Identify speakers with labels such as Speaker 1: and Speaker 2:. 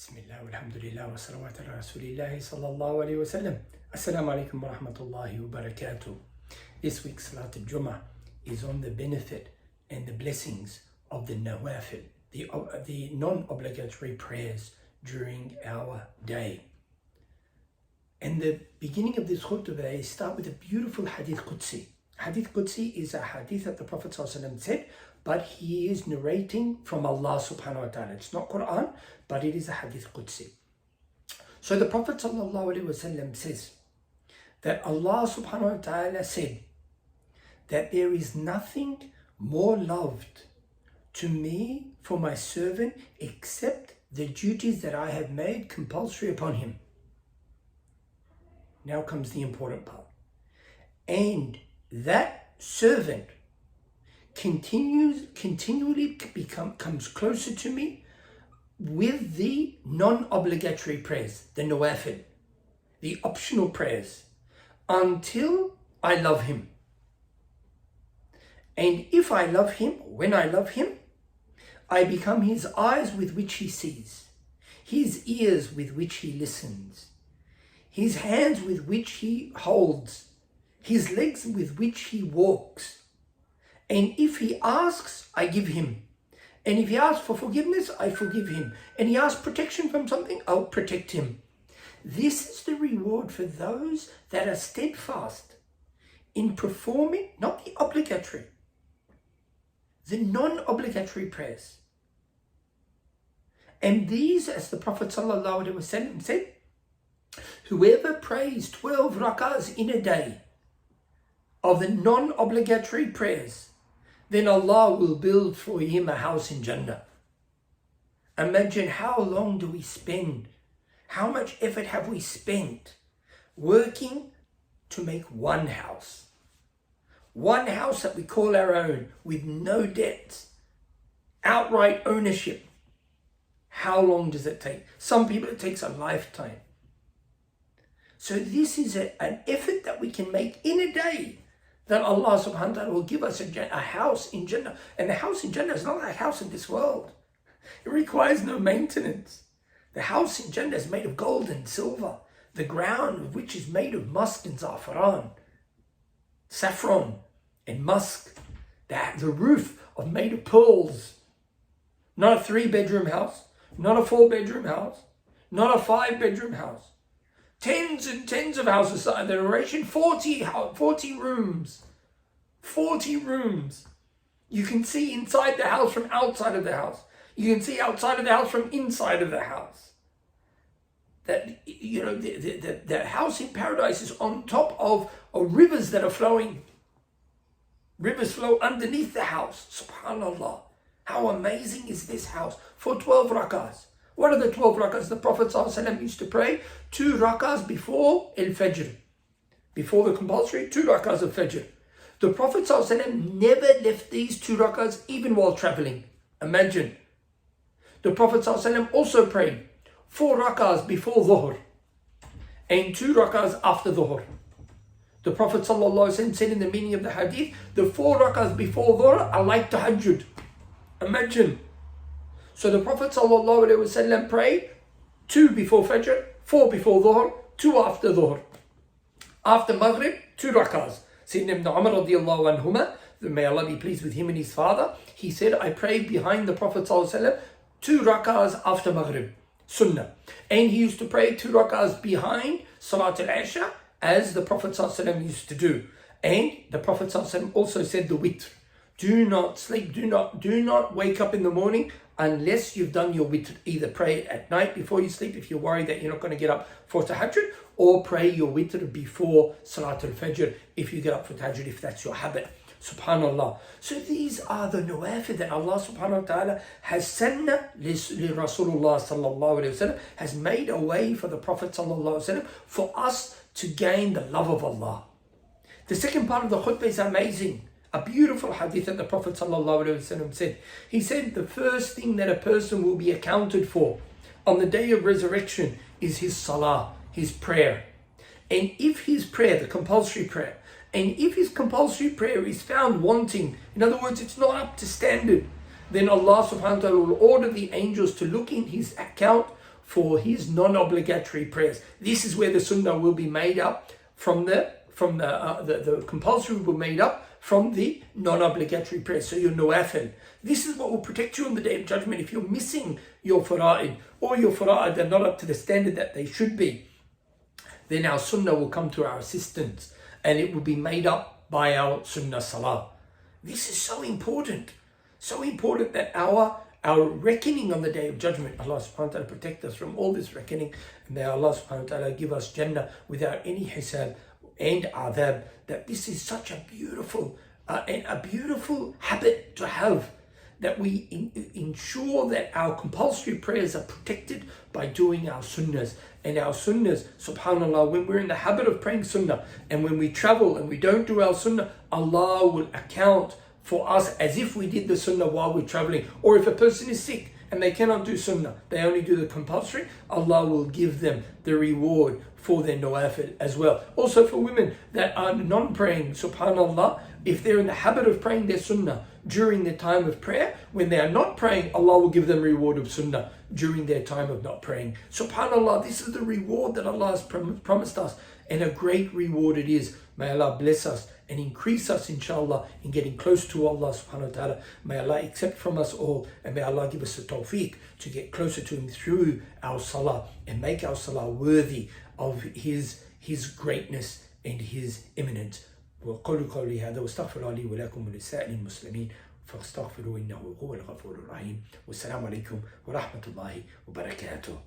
Speaker 1: Bismillah, alhamdulillah, wa salawat ala rasulillahi sallallahu alayhi wa sallam. Assalamu alaikum wa rahmatullahi wa barakatuh. This week's Salat al-Jum'ah is on the benefit and the blessings of the Nawafil, the non-obligatory prayers during our day. And the beginning of this khutbah is start with a beautiful Hadith Qudsi. Hadith Qudsi is a hadith that the Prophet ﷺ said, but he is narrating from Allah subhanahu wa ta'ala. It's not Quran, but it is a Hadith Qudsi. So the Prophet ﷺ says that Allah subhanahu wa ta'ala said that there is nothing more loved to me for my servant except the duties that I have made compulsory upon him. Now comes the important part. And that servant continually comes closer to me with the non-obligatory prayers, the Nawafil, the optional prayers, until I love him. And if I love him, when I love him, I become his eyes with which he sees, his ears with which he listens, his hands with which he holds, his legs with which he walks. And if he asks, I give him. And if he asks for forgiveness, I forgive him. And he asks protection from something, I'll protect him. This is the reward for those that are steadfast in performing, not the obligatory, the non-obligatory prayers. And these, as the Prophet ﷺ said, whoever prays 12 rakahs in a day of the non-obligatory prayers, then Allah will build for him a house in Jannah. Imagine how long do we spend, how much effort have we spent working to make one house that we call our own, with no debts, outright ownership. How long does it take? Some people it takes a lifetime. So this is an effort that we can make in a day, that Allah subhanahu wa ta'ala will give us a house in Jannah. And the house in Jannah is not like a house in this world. It requires no maintenance. The house in Jannah is made of gold and silver, the ground of which is made of musk and saffron and musk. The roof made of pearls. Not a 3-bedroom house, not a 4-bedroom house, not a 5-bedroom house. Tens and tens of houses in the narration, 40 rooms. 40 rooms. You can see inside the house from outside of the house. You can see outside of the house from inside of the house. That, the house in paradise is on top of rivers that are flowing. Rivers flow underneath the house. Subhanallah. How amazing is this house for 12 rakahs. What are the 12 rakahs the Prophet ﷺ used to pray? 2 rakahs before al-Fajr. Before the compulsory, 2 rakahs of Fajr. The Prophet ﷺ never left these 2 rakahs even while traveling. Imagine. The Prophet ﷺ also prayed 4 rakahs before Dhuhr and 2 rakahs after Dhuhr. The Prophet ﷺ said in the meaning of the hadith, the 4 rakahs before Dhuhr are like tahajjud. Imagine. So the Prophet ﷺ prayed 2 before Fajr, 4 before Dhuhr, 2 after Dhuhr. After Maghrib, 2 rakahs. Sayyidina Ibn Umar radiallahu anhuma, may Allah be pleased with him and his father, he said, I prayed behind the Prophet ﷺ 2 rakahs after Maghrib, Sunnah. And he used to pray 2 rakahs behind Salat al-Isha, as the Prophet ﷺ used to do. And the Prophet ﷺ also said the witr. Do not sleep, do not wake up in the morning unless you've done your witr. Either pray at night before you sleep if you're worried that you're not going to get up for tahajjud, or pray your witr before Salat al-Fajr if you get up for tahajjud, if that's your habit. Subhanallah. So these are the nawafil that Allah subhanahu wa ta'ala has sanna li Rasulullah sallallahu alayhi wa sallam, has made a way for the Prophet sallallahu alayhi wa sallam for us to gain the love of Allah. The second part of the khutbah is amazing. A beautiful hadith that the Prophet ﷺ said. He said the first thing that a person will be accounted for on the day of resurrection is his salah, his prayer. And if his prayer, the compulsory prayer, and if his compulsory prayer is found wanting, in other words, it's not up to standard, then Allah subhanahu wa ta'ala will order the angels to look in his account for his non-obligatory prayers. This is where the sunnah will be made up from the compulsory will be made up from the non-obligatory prayers. So your Nafl. This is what will protect you on the Day of Judgment. If you're missing your fara'id, or your fara'id are not up to the standard that they should be, then our sunnah will come to our assistance, and it will be made up by our sunnah salah. This is so important that our reckoning on the Day of Judgment, Allah subhanahu wa ta'ala protect us from all this reckoning, and may Allah subhanahu wa ta'ala give us Jannah without any hisab and adhab, that this is such a beautiful habit to have, that we ensure that our compulsory prayers are protected by doing our sunnahs. And our sunnahs, subhanAllah, when we're in the habit of praying sunnah, and when we travel and we don't do our sunnah, Allah will account for us as if we did the sunnah while we're traveling. Or if a person is sick and they cannot do sunnah, they only do the compulsory, Allah will give them the reward for their nawafil as well. Also for women that are non-praying, subhanAllah, if they're in the habit of praying their sunnah during their time of prayer, when they are not praying, Allah will give them reward of sunnah during their time of not praying. SubhanAllah, this is the reward that Allah has promised us, and a great reward it is. May Allah bless us and increase us, inshallah, in getting close to Allah subhanahu wa ta'ala. May Allah accept from us all, and may Allah give us the tawfiq to get closer to Him through our salah, and make our salah worthy of His greatness and His eminence. وقولوا قولي هذا واستغفر الله لي ولكم ولسائر المسلمين فاستغفروا إنه هو الغفور الرحيم. والسلام عليكم ورحمة الله وبركاته.